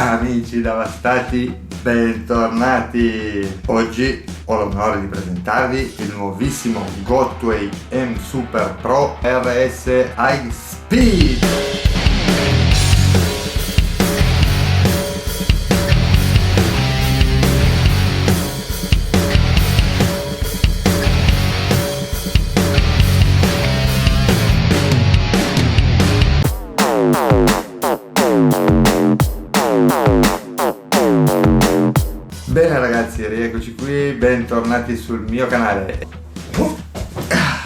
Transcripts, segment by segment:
Amici devastati, bentornati! Oggi ho l'onore di presentarvi il nuovissimo Gotway M Super Pro RS High Speed! Bene ragazzi, rieccoci qui, bentornati sul mio canale.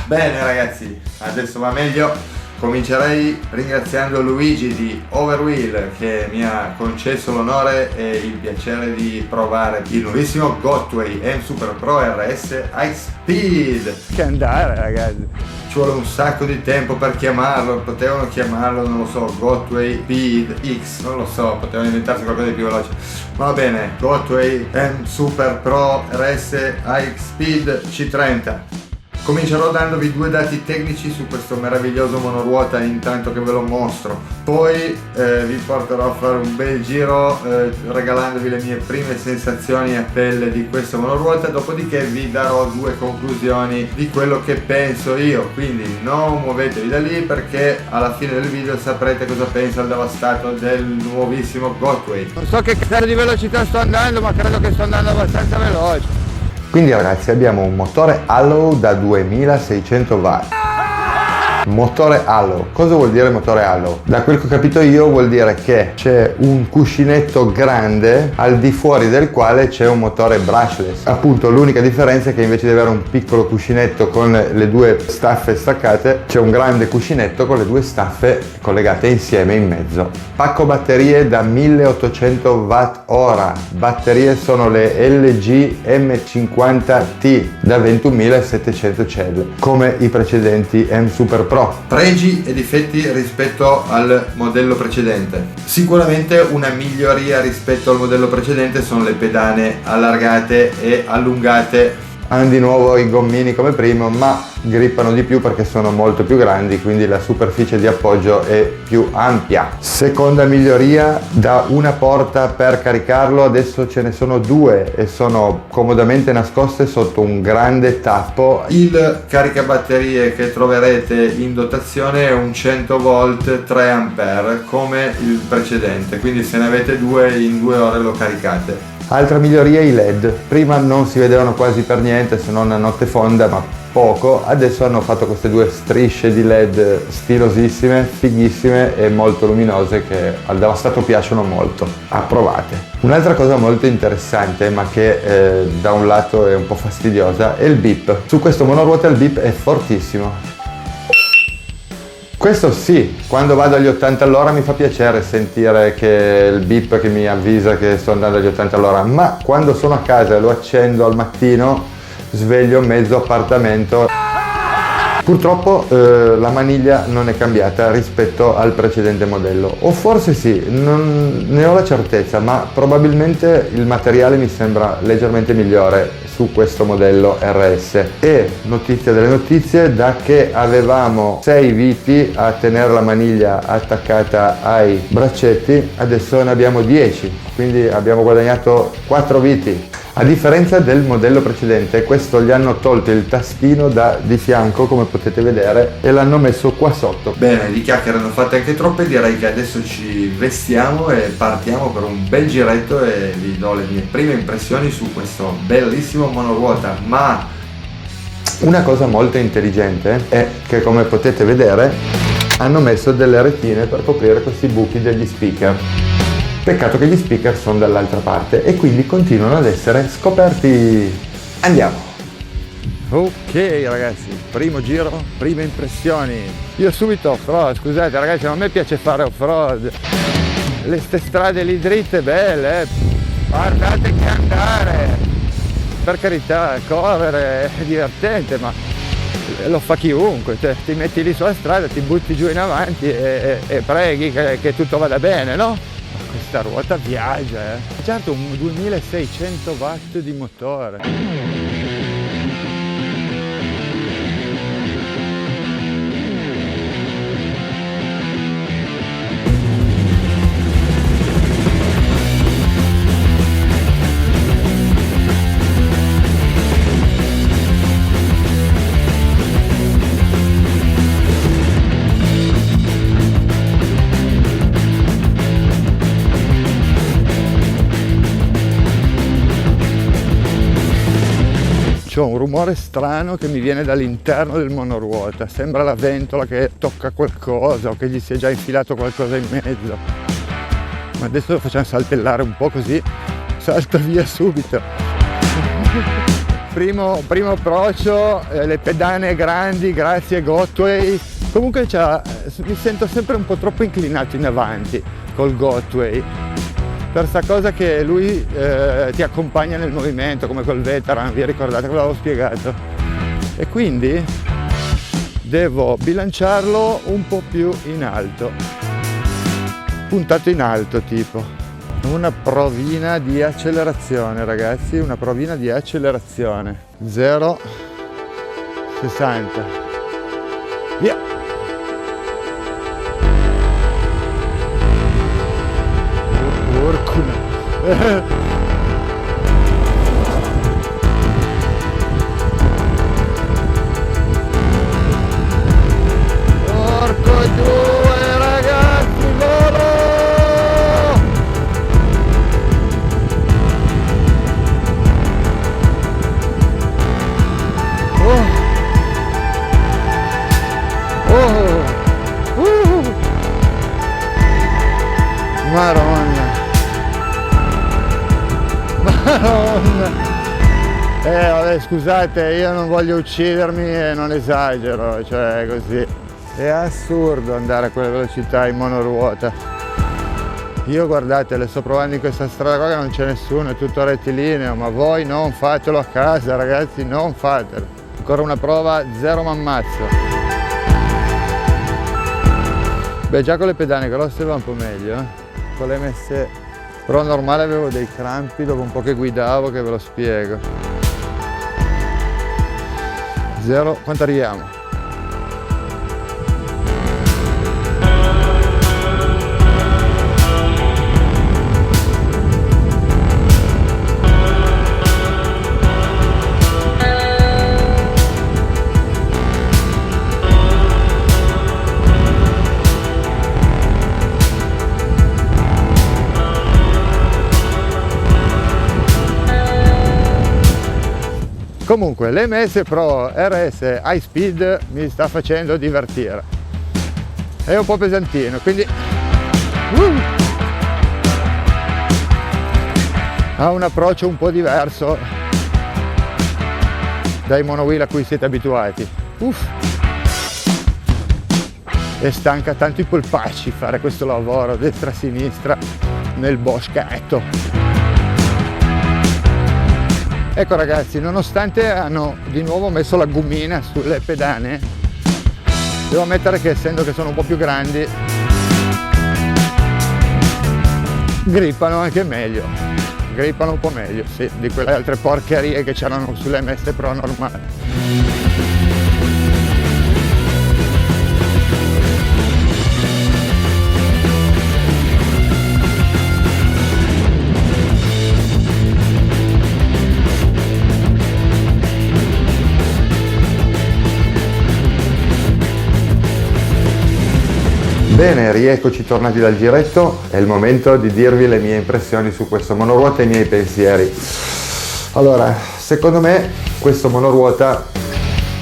Bene ragazzi, adesso va meglio. Comincerei ringraziando Luigi di Overwheel che mi ha concesso l'onore e il piacere di provare il nuovissimo Gotway M Super Pro RS High Speed. Che andare ragazzi, Ci vuole un sacco di tempo per chiamarlo, potevano chiamarlo, non lo so, Gotway Speed X, non lo so, potevano inventarsi qualcosa di più veloce. Va bene, Gotway M Super Pro RS High Speed C30. Comincerò dandovi due dati tecnici su questo meraviglioso monoruota intanto che ve lo mostro, poi vi porterò a fare un bel giro regalandovi le mie prime sensazioni a pelle di questo monoruota, dopodiché vi darò due conclusioni di quello che penso io, quindi non muovetevi da lì perché alla fine del video saprete cosa pensa il devastato del nuovissimo Gotway. non so che cazzo di velocità sto andando, ma credo che sto andando abbastanza veloce. Quindi ragazzi abbiamo un motore Alloy da 2600 watt. Motore Alloy. Cosa vuol dire motore Alloy? Da quel che ho capito io vuol dire che c'è un cuscinetto grande al di fuori del quale c'è un motore brushless. Appunto l'unica differenza è che invece di avere un piccolo cuscinetto con le due staffe staccate c'è un grande cuscinetto con le due staffe collegate insieme in mezzo. Pacco batterie da 1800 watt-ora. Batterie sono le LG M50T da 21.700 celle come i precedenti M Super Pro. Pregi e difetti rispetto al modello precedente. Sicuramente una miglioria rispetto al modello precedente sono le pedane allargate e allungate. Hanno di nuovo i gommini come prima, ma grippano di più perché sono molto più grandi, quindi la superficie di appoggio è più ampia. Seconda miglioria, da una porta per caricarlo adesso ce ne sono due e sono comodamente nascoste sotto un grande tappo. Il caricabatterie che troverete in dotazione è un 100 volt 3 ampere come il precedente, quindi se ne avete due in 2 ore lo caricate. Altra miglioria, i LED. Prima non si vedevano quasi per niente se non a notte fonda, ma poco. Adesso hanno fatto queste due strisce di LED stilosissime, fighissime e molto luminose che al devastato piacciono molto. Approvate. Un'altra cosa molto interessante, ma che da un lato è un po' fastidiosa, è il beep. Su questo monoruota il beep è fortissimo. Questo sì, quando vado agli 80 all'ora mi fa piacere sentire che il beep che mi avvisa che sto andando agli 80 all'ora, ma quando sono a casa e lo accendo al mattino sveglio mezzo appartamento. Purtroppo la maniglia non è cambiata rispetto al precedente modello, o forse sì, non ne ho la certezza, ma probabilmente il materiale mi sembra leggermente migliore su questo modello RS. E notizia delle notizie, da che avevamo 6 viti a tenere la maniglia attaccata ai braccetti, adesso ne abbiamo 10, quindi abbiamo guadagnato 4 viti. A differenza del modello precedente, questo gli hanno tolto il tastino di fianco, come potete vedere, e l'hanno messo qua sotto. Bene, di chiacchiere hanno fatte anche troppe, direi che adesso ci vestiamo e partiamo per un bel giretto e vi do le mie prime impressioni su questo bellissimo monoruota. Ma una cosa molto intelligente è che, come potete vedere, hanno messo delle retine per coprire questi buchi degli speaker. Peccato che gli speaker sono dall'altra parte e quindi continuano ad essere scoperti. Andiamo! Ok ragazzi, primo giro, prime impressioni. Io subito off-road, scusate ragazzi, ma a me piace fare off-road. Ste strade lì dritte, belle, guardate che andare. Per carità, correre è divertente, ma lo fa chiunque, cioè, ti metti lì sulla strada, ti butti giù in avanti e preghi che tutto vada bene, no? Questa ruota viaggia, certo, un 2600 watt di motore. c'ho un rumore strano che mi viene dall'interno del monoruota, sembra la ventola che tocca qualcosa o che gli si è già infilato qualcosa in mezzo. Ma adesso lo facciamo saltellare un po' così salta via subito. Primo approccio, le pedane grandi grazie Gotway. Comunque mi sento sempre un po' troppo inclinato in avanti col Gotway, per sta cosa che lui ti accompagna nel movimento come col Veteran, vi ricordate che l'avevo spiegato? E quindi devo bilanciarlo un po' più in alto, puntato in alto tipo. Una provina di accelerazione ragazzi, una provina di accelerazione. 0,60. Via! Porco! Vabbè, scusate, io non voglio uccidermi e non esagero, cioè così. È assurdo andare a quella velocità in monoruota. Io guardate, le sto provando in questa strada qua che non c'è nessuno, è tutto rettilineo, ma voi non fatelo a casa ragazzi, non fatelo. Ancora una prova, zero m'ammazzo. Beh, già con le pedane grosse va un po' meglio, con le messe però normale avevo dei crampi dopo un po' che guidavo, che ve lo spiego. Zero, quanto arriviamo? Comunque l'MS Pro RS High Speed mi sta facendo divertire, è un po' pesantino, quindi ha un approccio un po' diverso dai monowheel a cui siete abituati. E stanca tanto i polpacci fare questo lavoro destra-sinistra nel boschetto. Ecco ragazzi, nonostante hanno di nuovo messo la gommina sulle pedane, devo ammettere che essendo che sono un po' più grandi, grippano anche meglio, grippano un po' meglio, sì, di quelle altre porcherie che c'erano sulle MS Pro normali. Bene, rieccoci tornati dal giretto, è il momento di dirvi le mie impressioni su questo monoruota e i miei pensieri. Allora, secondo me questo monoruota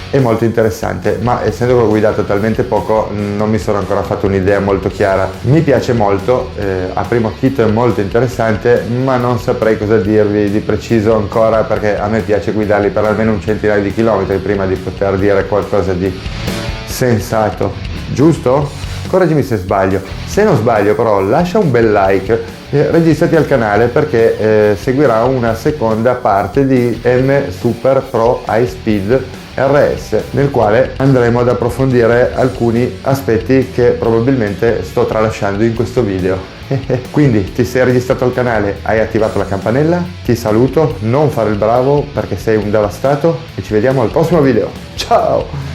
è molto interessante, ma essendo che l'ho guidato talmente poco non mi sono ancora fatto un'idea molto chiara. Mi piace molto, a primo acchito è molto interessante, ma non saprei cosa dirvi di preciso ancora, perché a me piace guidarli per almeno un centinaio di chilometri prima di poter dire qualcosa di sensato, giusto? Correggimi se sbaglio. Se non sbaglio però lascia un bel like, registrati al canale perché seguirà una seconda parte di M Super Pro High Speed RS, nel quale andremo ad approfondire alcuni aspetti che probabilmente sto tralasciando in questo video. Quindi ti sei registrato al canale, hai attivato la campanella, ti saluto, non fare il bravo perché sei un devastato e ci vediamo al prossimo video. Ciao!